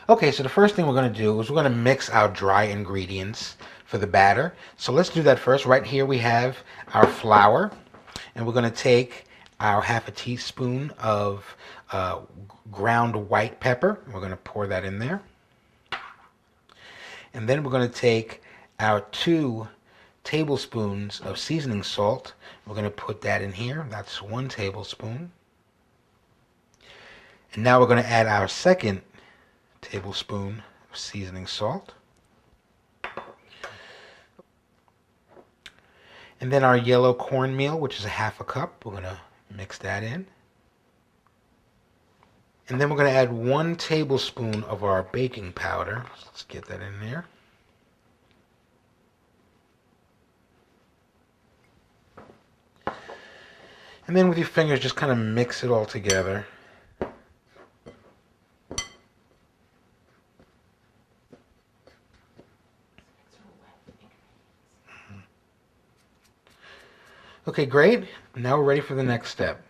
Okay, so the first thing we're going to do is we're going to mix our dry ingredients for the batter. So let's do that first. Right here we have our flour, and we're going to take our half a teaspoon of uh, ground white pepper. We're going to pour that in there. And then we're going to take our 2 tablespoons of seasoning salt. We're going to put that in here. That's 1 tablespoon. And now we're going to add our second tablespoon of seasoning salt. And then our yellow cornmeal, which is a half a cup. We're going to mix that in. And then we're going to add 1 tablespoon of our baking powder. Let's get that in there. And then with your fingers, just kind of mix it all together. Okay, great. Now we're ready for the next step.